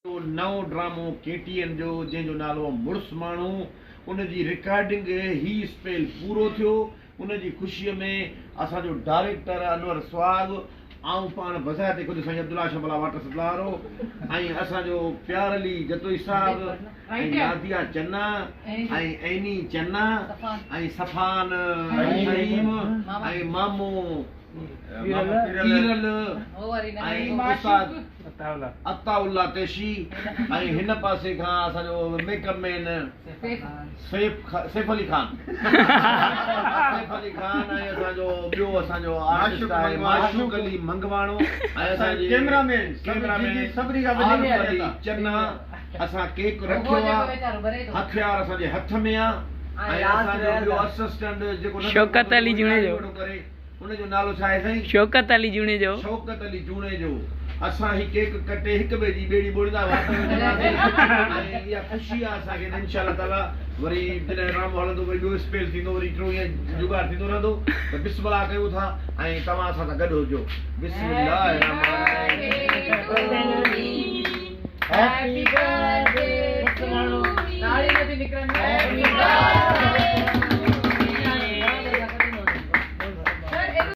नओं ड्रामो KTN जो जंहिंजो नालो मुड़ुस माण्हू उनजी रिकॉर्डिंग ही स्पेल पूरो थियो। उनजी ख़ुशीअ में असांजो डायरेक्टर अनवर सुहाग ऐं पाण बज़ाइते ख़ुदि साईं अब्दुल्ला शबला वाटर सतलारो ऐं असांजो प्यार अली जतोई साहब ऐं नादिया चन्ना ऐं ऐनी चन्ना ऐं सफ़ान रहीम ऐं मामू पीरल ऐं उस्ताद अताउल्ला तेशी ऐं हिन पासे खां असांजो मेकअप मैन सैफ अली खान ऐं असांजो ॿियो असांजो आर्टिस्ट आहे माशूक अली मंगवाणो ऐं असांजे कैमरामैन सभिनी खां वधीक चन्ना। असां केक रखियो आहे, हथियार असांजे हथ में आहे ऐं असांजो ॿियो असिस्टेंट जेको शौकत अली जूणे जो उनजो नालो छा आहे साईं? शौकत अली जूणे जो। शौकत अली जूणे जो। असां ही केक कटे हिक ॿिए जी ॿेड़ी ॿोड़ींदा ऐं इहा ख़ुशी आहे असांखे इंशाअल्लाह ताला। वरी जॾहिं ड्रामो हलंदो वरी ॿियो स्पेल थींदो, वरी टियों ईअं जुगाड़ थींदो रहंदो। त बिस्मिल्लाह कयूं था ऐं तव्हां असां सां गॾु हुजो। बिस्मिल्लाह हैप्पी बर्थडे टू यू।